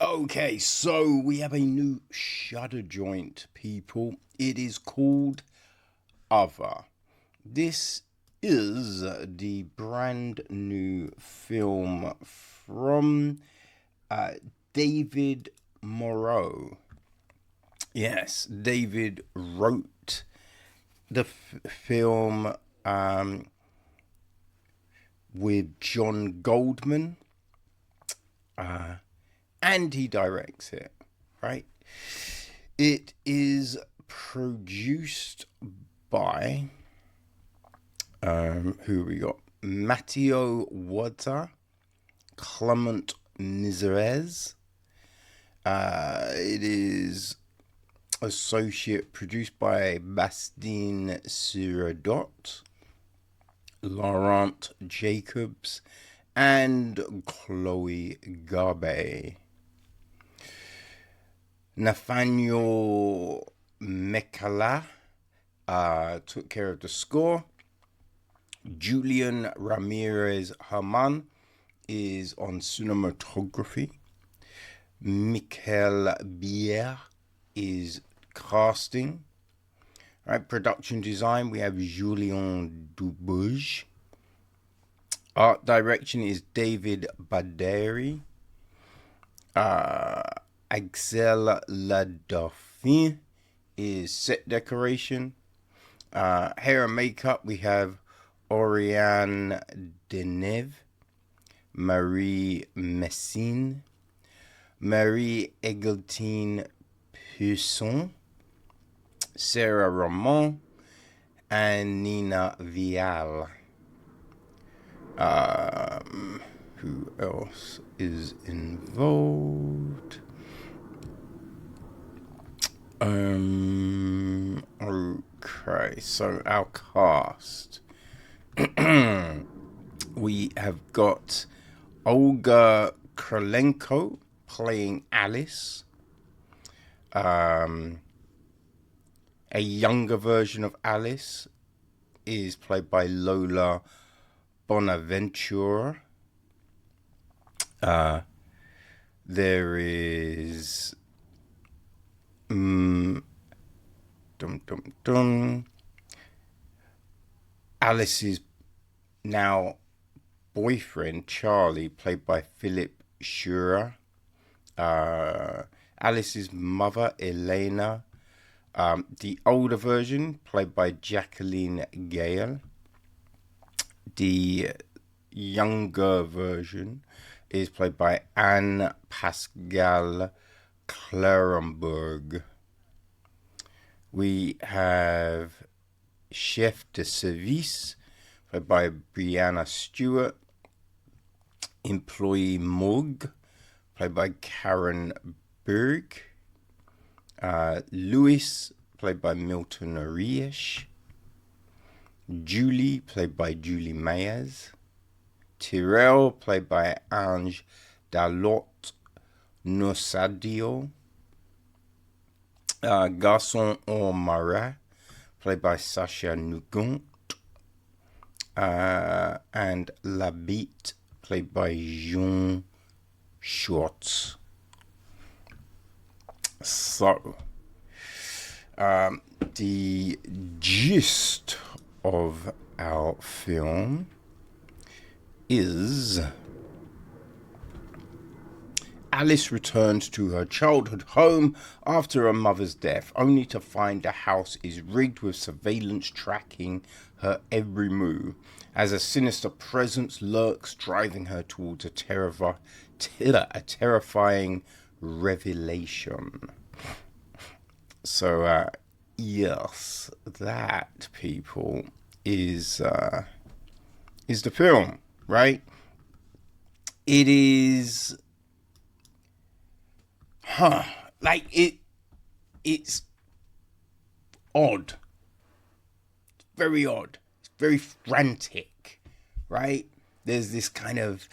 Okay, so we have a new Shudder joint, people. It is called Other. This is the brand new film from uh, David Moreau. Yes, David wrote the film with John Goldman, and he directs it, right? It is produced by who we got? Matteo Wata, Clement Nizarez. It is associate produced by Bastien Siradot, Laurent Jacobs, and Chloe Garbe. Nathaniel Mekala took care of the score. Julian Ramirez Herman is on cinematography. Michael Bier is casting. Right, production design, we have Julien Dubouge. Art direction is David Baderi. Axel Ladauphine is set decoration. Hair and makeup, we have Oriane Deneve, Marie Messine, Marie Eglantine Puisson, Sarah Ramon, and Nina Vial. Who else is involved? Okay, so our cast. We have got Olga Kurylenko playing Alice. A younger version of Alice is played by Lola Bonaventura. There is Alice's now boyfriend Charlie, played by Philip Schura. Alice's mother Elena, the older version played by Jacqueline Ghaye. The younger version is played by Anne-Pascale Clarenberg. We have Chef de Service, played by Brianna Stewart. Employee Mug, played by Karen Berg. Louis, played by Milton Riesch. Julie, played by Julie Mayers. Tyrell, played by Ange Dalot Nosadio. Garçon en Marat, played by Sacha Nugent. And Labite, played by Jean Schwartz. So, the gist of our film is Alice returns to her childhood home after her mother's death, only to find the house is rigged with surveillance tracking her every move, as a sinister presence lurks, driving her towards a terrifying revelation. So, yes, that, people, is the film, right? It is, it's odd. It's very odd. It's very frantic, right? There's this kind of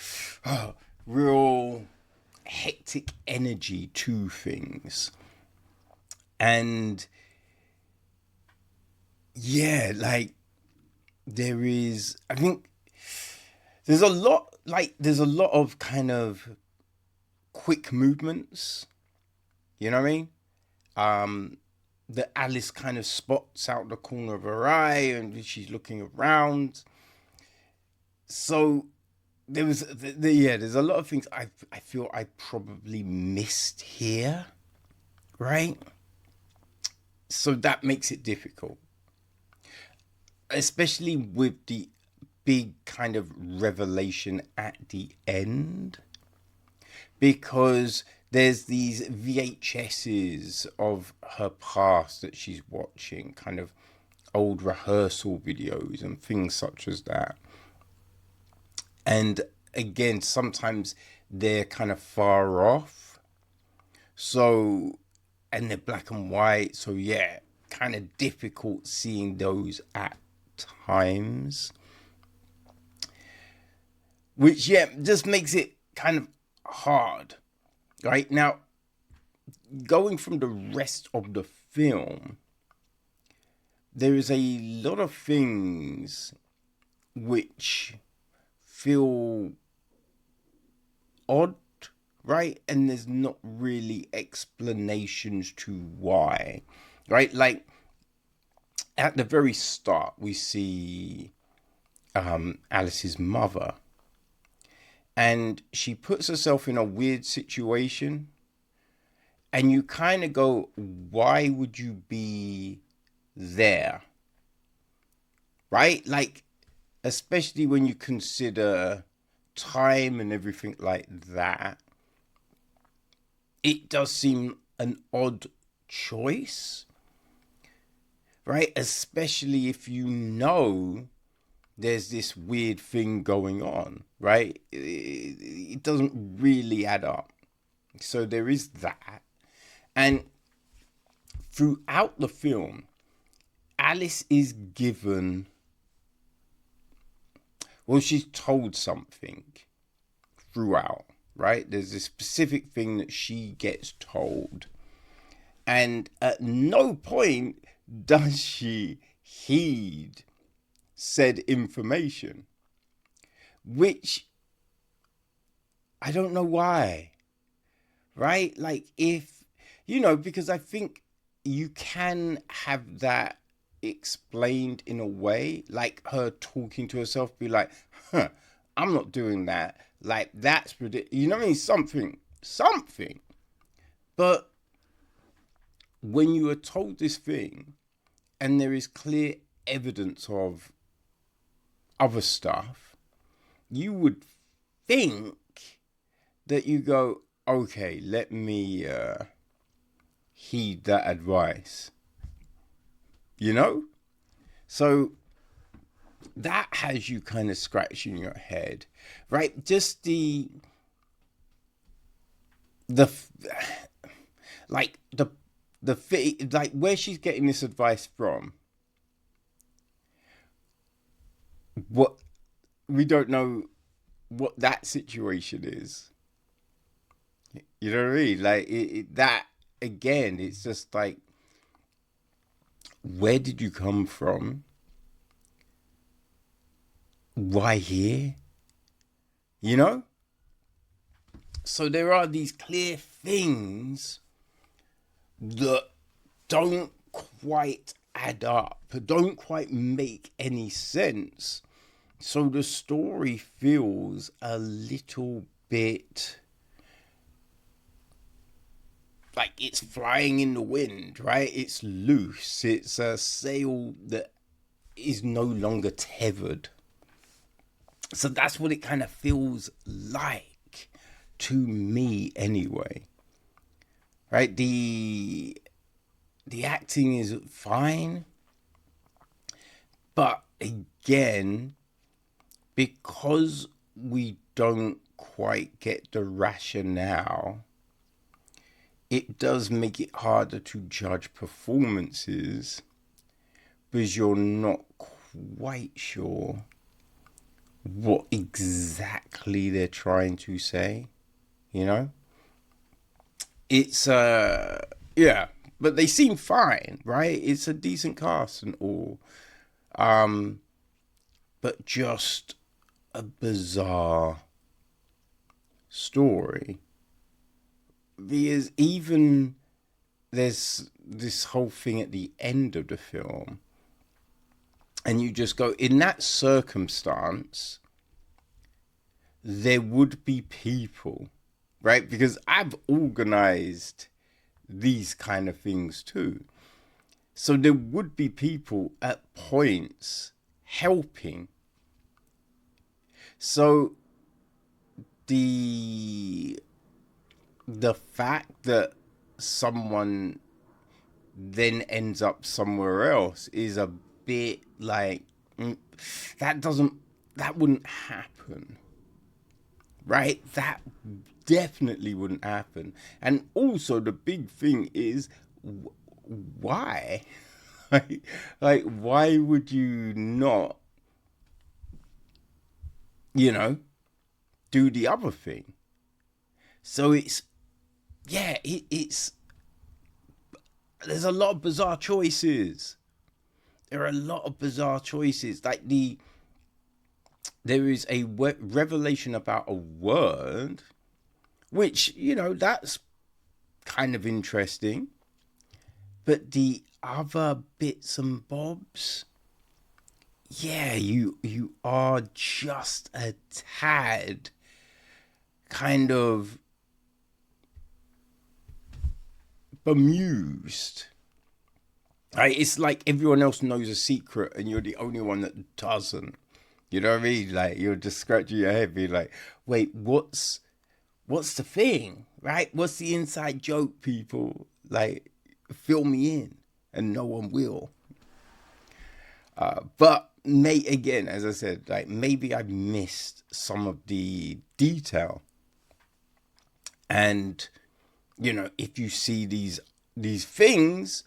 real hectic energy to things. And yeah, there is, I think there's a lot of kind of quick movements. You know what I mean? That Alice kind of spots out the corner of her eye and she's looking around. So there's a lot of things I feel I probably missed here, right? So that makes it difficult, especially with the big kind of revelation at the end, because there's these VHSs of her past that she's watching, kind of old rehearsal videos and things such as that. And again, sometimes they're kind of far off. So, and they're black and white. So yeah, kind of difficult seeing those at times. Which, yeah, just makes it kind of hard. Right? Now, going from the rest of the film, there is a lot of things which feel odd, right? And there's not really explanations to why, right? Like, at the very start, we see Alice's mother. And she puts herself in a weird situation. And you kind of go, why would you be there? Right? Like, especially when you consider time and everything like that. It does seem an odd choice. Right? Especially if you know there's this weird thing going on, right? It doesn't really add up. So there is that. And throughout the film, Alice is given, well, she's told something throughout, right? There's a specific thing that she gets told. And at no point does she heed said information, which I don't know why, right? Like, if, because I think you can have that explained in a way, like her talking to herself, be like, I'm not doing that. Like, that's ridiculous. You know what I mean? Something. But when you are told this thing and there is clear evidence of other stuff, you would think that you go, okay, let me heed that advice. So that has you kind of scratching your head, right? Just the like where she's getting this advice from. What we don't know what that situation is. You know what I mean? Like that again. It's just like, where did you come from? Why here? So there are these clear things that don't quite add up, don't quite make any sense. So the story feels a little bit like it's flying in the wind, right? It's loose. It's a sail that is no longer tethered. So that's what it kind of feels like to me anyway. Right? The acting is fine. But again, because we don't quite get the rationale, it does make it harder to judge performances because you're not quite sure what exactly they're trying to say, It's, yeah, but they seem fine, right? It's a decent cast and all. But just a bizarre story. because even there's this whole thing at the end of the film, and you just go, in that circumstance, there would be people, right? Because I've organized these kind of things too. So there would be people at points helping. So the fact that someone then ends up somewhere else is a bit like, that wouldn't happen, right? That definitely wouldn't happen. And also the big thing is, why? Like, why would you not, do the other thing? So it's there's a lot of bizarre choices. There are a lot of bizarre choices. Like there is a revelation about a word, which, that's kind of interesting. But the other bits and bobs, you are just a tad kind of bemused. Right? It's like everyone else knows a secret and you're the only one that doesn't. You know what I mean? Like, you're just scratching your head, being like, wait, what's the thing? Right? What's the inside joke, people? Like, fill me in. And no one will. But again, as I said, like, maybe I've missed some of the detail. And, if you see these things,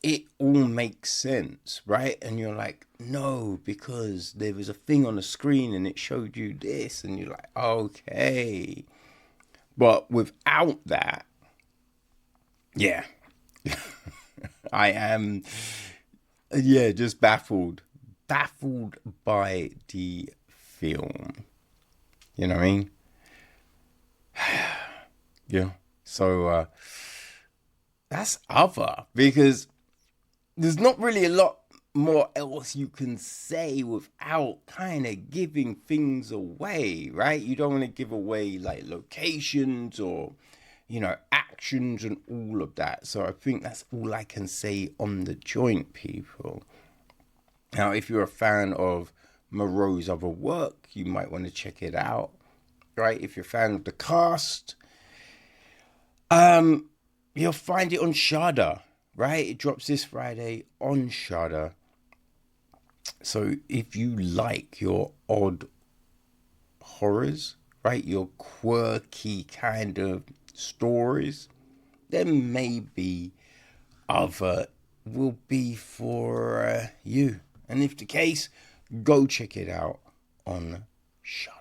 it all makes sense, right? And you're like, no, because there was a thing on the screen and it showed you this, and you're like, okay. But without that, I am, just baffled by the film. You know what I mean? Yeah. So that's other, because there's not really a lot more else you can say without kind of giving things away, right? You don't want to give away like locations or, actions and all of that. So I think that's all I can say on The Joint, people. Now, if you're a fan of Moreau's other work, you might want to check it out, right? If you're a fan of the cast, you'll find it on Shudder, right? It drops this Friday on Shudder. So if you like your odd horrors, right, your quirky kind of stories, then maybe other will be for you. And if the case, go check it out on Shudder.